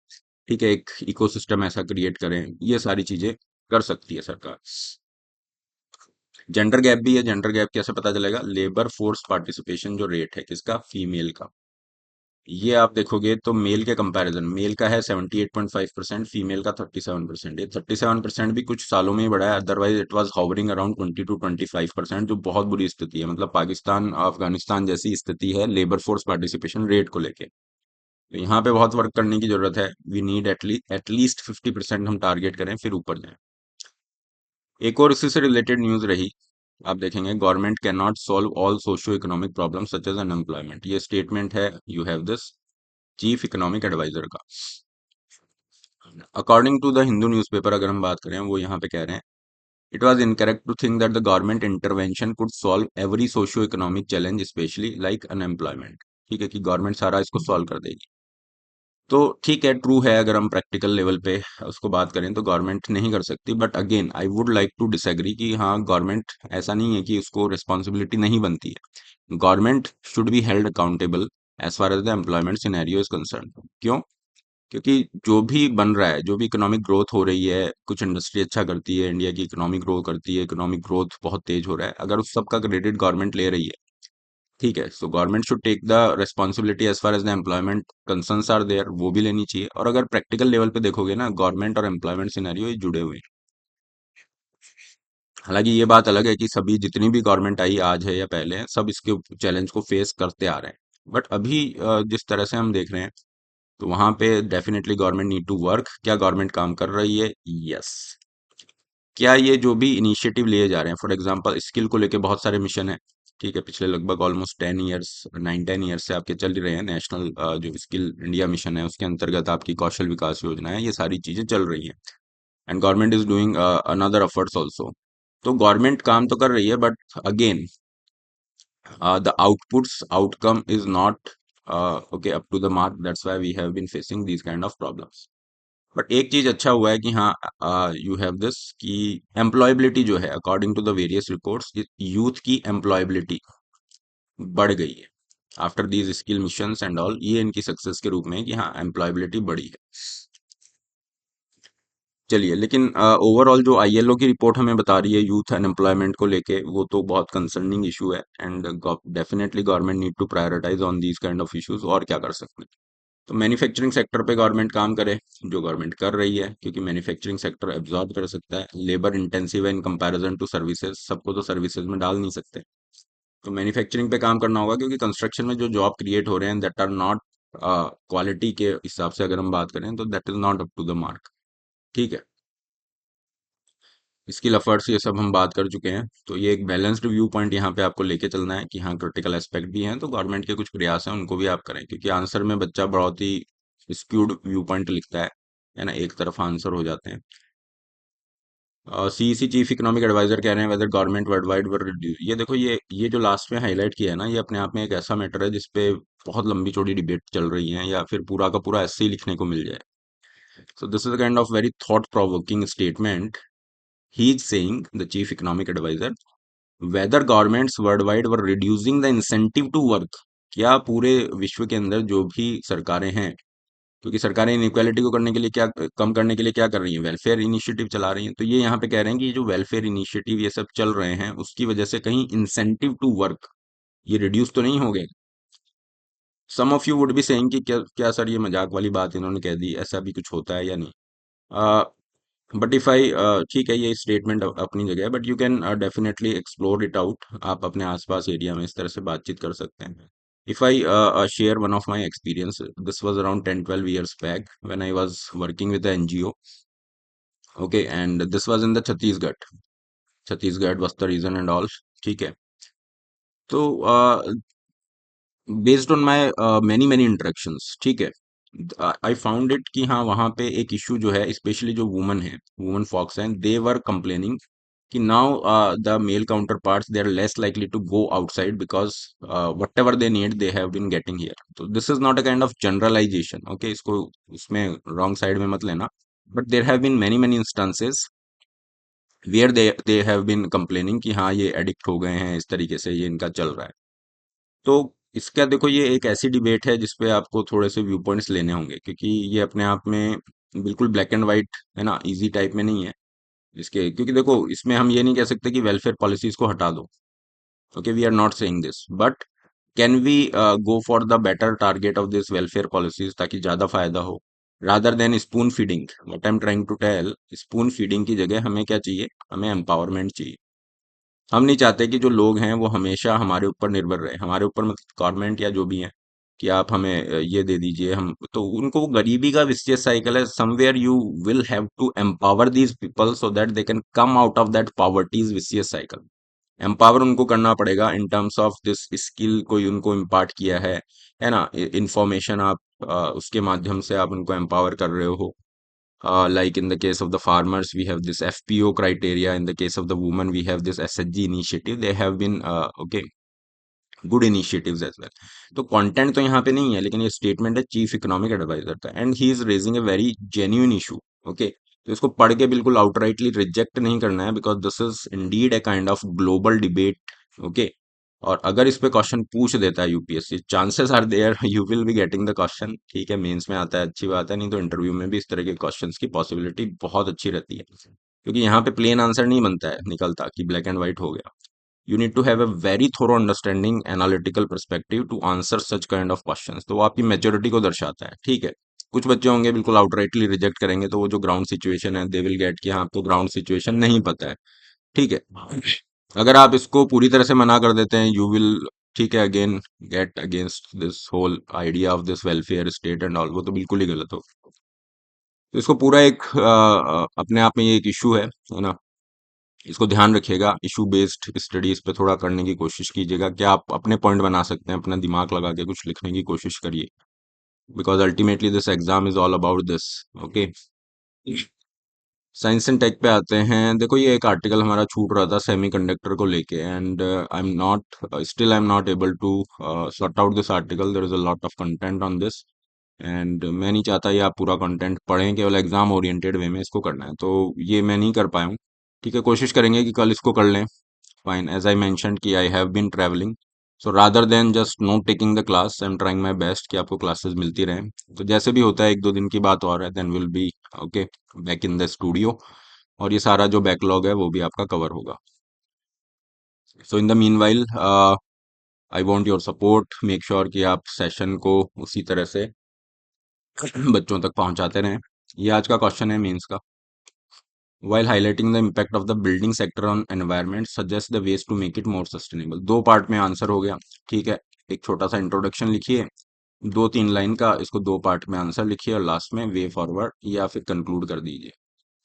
ठीक है, एक इकोसिस्टम ऐसा क्रिएट करें, ये सारी चीजें कर सकती है सरकार। जेंडर गैप भी है। जेंडर गैप कैसे पता चलेगा, लेबर फोर्स पार्टिसिपेशन जो रेट है किसका, फीमेल का, ये आप देखोगे तो मेल के कंपैरिजन, मेल का है 78.5%, फीमेल का 37%। ये 37% भी कुछ सालों में ही बढ़ा है, otherwise it was hovering around 20 to 25%, जो बहुत बुरी स्थिति है। मतलब पाकिस्तान अफगानिस्तान जैसी स्थिति है लेबर फोर्स पार्टिसिपेशन रेट को लेके। तो यहाँ पे बहुत वर्क करने की जरूरत है। वी नीड एटलीस्ट 50% हम टारगेट करें, फिर ऊपर जाएं। एक और इसी से रिलेटेड न्यूज रही, आप देखेंगे, government can not solve all socio economic problem such as unemployment, ये स्टेटमेंट है, you have this, chief economic adviser का। According to the Hindu newspaper अगर हम बात करें, वो यहाँ पे कह रहे हैं, it was incorrect to think that the government intervention could solve every socio economic challenge specially like unemployment. ठीक है, कि गवर्नमेंट सारा इसको सॉल्व कर देगी। तो ठीक है, ट्रू है, अगर हम प्रैक्टिकल लेवल पे उसको बात करें तो गवर्नमेंट नहीं कर सकती, but again I would like to disagree कि हाँ गवर्नमेंट, ऐसा नहीं है कि उसको रिस्पॉन्सिबिलिटी नहीं बनती है। Government should be held accountable as far as the employment scenario is concern. क्यों? क्योंकि जो भी बन रहा है, जो भी इकोनॉमिक ग्रोथ हो रही है, कुछ इंडस्ट्री अच्छा करती है, इंडिया की इकोनॉमिक ग्रो करती है, इकोनॉमिक ग्रोथ बहुत तेज हो रहा है, अगर उस सब का क्रेडिट गवर्नमेंट ले रही है, ठीक है, so government should take the responsibility as far as the employment concerns are there, वो भी लेनी चाहिए। और अगर प्रैक्टिकल लेवल पे देखोगे ना, गवर्नमेंट और एम्प्लॉयमेंट सिनेरियो ये जुड़े हुए हैं। हालांकि ये बात अलग है कि सभी जितनी भी गवर्नमेंट आई आज है या पहले हैं, सब इसके चैलेंज को फेस करते आ रहे हैं। बट अभी जिस तरह से हम देख रहे हैं, तो वहां पे definitely government need to work. क्या गवर्नमेंट काम कर रही है? यस। क्या ये जो भी इनिशिएटिव लिए जा रहे हैं, फॉर एग्जांपल स्किल को लेके बहुत सारे मिशन है, ठीक है, पिछले लगभग ऑलमोस्ट 10 ईयर्स, 9-10 ईयर्स से आपके चल ही रहे हैं। नेशनल जो स्किल इंडिया मिशन है उसके अंतर्गत आपकी कौशल विकास योजना है, ये सारी चीजें चल रही हैं, and government is doing another efforts also. तो गवर्नमेंट काम तो कर रही है, but again the outputs outcome is not okay up to the mark, that's why we have been facing these kind of problems. But एक चीज अच्छा हुआ है कि हाँ, यू हैव दिस कि एम्प्लॉयबिलिटी जो है according to the various reports, youth की एम्प्लॉयबिलिटी बढ़ गई है after these skill missions and all. ये इनकी सक्सेस के रूप में है कि हाँ एम्प्लॉयबिलिटी बढ़ी है। चलिए, लेकिन ओवरऑल जो आईएलओ की रिपोर्ट हमें बता रही है यूथ अनएम्प्लॉयमेंट को लेके, वो तो बहुत कंसर्निंग इशू है, and definitely government need to prioritise on these kind of issues. और क्या कर सकते हैं? तो मैन्युफैक्चरिंग सेक्टर पे गवर्नमेंट काम करे, जो गवर्नमेंट कर रही है, क्योंकि मैन्युफैक्चरिंग सेक्टर एब्जॉर्ब कर सकता है, लेबर इंटेंसिव है इन कंपैरिजन टू सर्विसेज, सबको तो सर्विसेज में डाल नहीं सकते। तो मैन्युफैक्चरिंग पे काम करना होगा, क्योंकि कंस्ट्रक्शन में जो जॉब क्रिएट हो रहे हैं दैट आर नॉट क्वालिटी के हिसाब से अगर हम बात करें तो that is not up to the mark. ठीक है। स्किल एफर्ट्स ये सब हम बात कर चुके हैं, तो ये एक बैलेंस्ड व्यू पॉइंट यहाँ पे आपको लेके चलना है कि हाँ क्रिटिकल एस्पेक्ट भी हैं, तो गवर्नमेंट के कुछ प्रयास हैं उनको भी आप करें, क्योंकि आंसर में बच्चा बहुत ही स्क्यूड व्यू पॉइंट लिखता है ना, एक तरफ आंसर हो जाते हैं। सीईसी चीफ इकोनॉमिक एडवाइजर कह रहे हैं whether government world wide will reduce, ये देखो ये जो लास्ट में हाईलाइट किया है ना, ये अपने आप में एक ऐसा मैटर है जिसपे बहुत लंबी चौड़ी डिबेट चल रही है, या फिर पूरा का पूरा ऐसे ही लिखने को मिल जाए। So this is a kind of very thought-provoking statement. He is saying, the chief economic advisor, whether governments worldwide were reducing the incentive to work, क्या पूरे विश्व के अंदर जो भी सरकारें हैं, क्योंकि सरकारें इनइक्वालिटी को करने के लिए क्या, कम करने के लिए क्या कर रही हैं, वेलफेयर इनिशिएटिव चला रही हैं, तो ये यहाँ पे कह रहे हैं कि ये जो वेलफेयर इनिशिएटिव ये सब चल रहे हैं उसकी वजह से कहीं इंसेंटिव टू वर्क ये रिड्यूस तो नहीं हो गए। Some of you would be saying कि क्या क्या सर ये मजाक वाली बात इन्होंने कह दी, ऐसा भी कुछ होता है या नहीं। बट इफ आई, ठीक है ये स्टेटमेंट अपनी जगह है, but you can definitely explore it out, आप अपने आसपास एरिया में इस तरह से बातचीत कर सकते हैं। If I share one of my experience, this was around 10-12 years back when I was working with NGO, okay, and this was in the Chhattisgarh was the reason and all, ठीक है। तो based on my many many interactions, ठीक है, आई फाउंड इट कि हाँ वहाँ पे एक इशू जो है, स्पेशली जो वुमन फॉक्स हैं, दे वर कंप्लेनिंग कि now the male counterparts they are less likely to go outside because whatever they need they have been getting here. तो this is not a kind of generalization, okay, इसको इसमें रॉन्ग साइड में मत लेना, but there have been many many instances where they have been complaining कि हाँ ये एडिक्ट हो गए हैं, इस तरीके से ये इनका चल रहा है। तो इसका देखो ये एक ऐसी डिबेट है जिसपे आपको थोड़े से व्यू पॉइंट्स लेने होंगे, क्योंकि ये अपने आप में बिल्कुल ब्लैक एंड वाइट है ना, इजी टाइप में नहीं है इसके, क्योंकि देखो इसमें हम ये नहीं कह सकते कि वेलफेयर पॉलिसीज को हटा दो, okay, we are not saying this, but can we go for the better target of this welfare policies ताकि ज्यादा फायदा हो, rather than spoon feeding. What I am trying to tell, spoon feeding की जगह हमें क्या चाहिए, हमें एम्पावरमेंट चाहिए। हम नहीं चाहते कि जो लोग हैं वो हमेशा हमारे ऊपर निर्भर रहे, हमारे ऊपर मतलब गवर्नमेंट या जो भी है कि आप हमें ये दे दीजिए, हम तो उनको वो गरीबी का विशियस साइकिल है, somewhere you will have to empower these people so that they can come out of that poverty's vicious cycle. Empower उनको करना पड़ेगा in terms of this skill कोई उनको इम्पार्ट किया है ना, इंफॉर्मेशन आप उसके माध्यम से आप उनको एम्पावर कर रहे हो। Like in the case of the farmers, we have this FPO criteria. In the case of the women, we have this SHG initiative. They have been okay, good initiatives as well. तो कंटेंट तो यहाँ पे नहीं है, लेकिन ये स्टेटमेंट है चीफ इकोनॉमिक एडवाइजर का, and he is raising a very genuine issue, okay. तो इसको पढ़ के बिल्कुल आउटराइटली रिजेक्ट नहीं करना है, because this is indeed a kind of global debate, okay. और अगर इस पे क्वेश्चन पूछ देता है UPSC, chances are there you will be getting the question, ठीक है, मेंस में आता है अच्छी बात है, नहीं तो इंटरव्यू में भी इस तरह के क्वेश्चंस की पॉसिबिलिटी बहुत अच्छी रहती है, क्योंकि यहाँ पे प्लेन आंसर नहीं बनता है निकलता कि ब्लैक एंड व्हाइट हो गया। you need to have a very thorough understanding analytical perspective to answer such kind of questions, तो वो आपकी मेच्योरिटी को दर्शाता है, ठीक है। कुछ बच्चे होंगे बिल्कुल आउटराइटली रिजेक्ट करेंगे, तो वो जो ग्राउंड सिचुएशन है दे विल गेट कि हाँ आपको ग्राउंड सिचुएशन नहीं पता है, ठीक है। अगर आप इसको पूरी तरह से मना कर देते हैं यू विल, ठीक है, again get against this whole idea of this welfare state and all, वो तो बिल्कुल ही गलत हो। तो इसको पूरा एक अपने आप में ये एक इशू है ना, इसको ध्यान रखिएगा, इशू बेस्ड स्टडी इस पे थोड़ा करने की कोशिश कीजिएगा, क्या आप अपने पॉइंट बना सकते हैं, अपना दिमाग लगा के कुछ लिखने की कोशिश करिए, because ultimately this exam is all about this, okay. Science and tech पे आते हैं, देखो ये एक आर्टिकल हमारा छूट रहा था सेमीकंडक्टर को लेके, and I am not still I am not able to sort out this article, there is a lot of content on this, and मैं नहीं चाहता ये आप पूरा कंटेंट पढ़ें, केवल एग्जाम ओरिएंटेड वे में इसको करना है, तो ये मैं नहीं कर पाया हूँ, ठीक है, कोशिश करेंगे कि कल इसको कर लें। Fine. As I mentioned कि I have been traveling. So rather than just not taking the class, I'm trying my best कि आपको क्लासेस मिलती रहें। तो जैसे भी होता है, एक दो दिन की बात और है, then we'll be okay back in the studio, और ये सारा जो बैकलॉग है वो भी आपका कवर होगा। So in the meanwhile, I want your support. Make sure कि आप सेशन को उसी तरह से बच्चों तक पहुंचाते रहें। ये आज का क्वेश्चन है मेंस का। While highlighting the impact of the building sector on environment, suggest the ways to make it more sustainable। दो पार्ट में आंसर हो गया, ठीक है। एक छोटा सा इंट्रोडक्शन लिखिए, 2-3 लाइन का, इसको दो पार्ट में आंसर लिखिए, और लास्ट में वे फॉरवर्ड या फिर कंक्लूड कर दीजिए।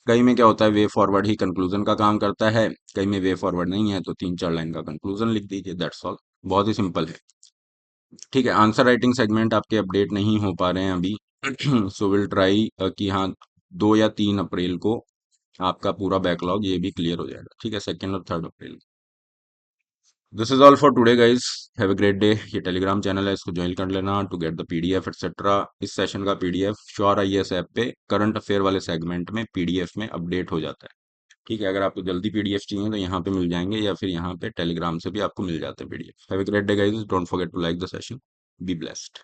कई में क्या होता है, वे फॉरवर्ड ही कंक्लूजन का काम करता है, कई में वे फॉरवर्ड नहीं है तो 3-4 लाइन का कंक्लूजन लिख दीजिए, दैट्स ऑल। बहुत ही सिंपल है। ठीक है, आंसर राइटिंग सेगमेंट आपके अपडेट नहीं हो पा रहे हैं अभी। सो विल ट्राई कि हाँ 2 या 3 अप्रैल को आपका पूरा बैकलॉग ये भी क्लियर हो जाएगा। ठीक है, 2 और 3 अप्रैल। This is all for today guys, have a great day. ये टेलीग्राम चैनल है, इसको ज्वाइन कर लेना to get the PDF etcetera. इस सेशन का पीडीएफ श्योर आईएएस ऐप पे करंट अफेयर वाले सेगमेंट में पीडीएफ में अपडेट हो जाता है। ठीक है, अगर आपको जल्दी पीडीएफ चाहिए तो यहाँ पे मिल जाएंगे, या फिर यहाँ पे टेलीग्राम से भी आपको मिल जाते हैं PDF. Have a great day guys, don't forget to like the session. Be blessed.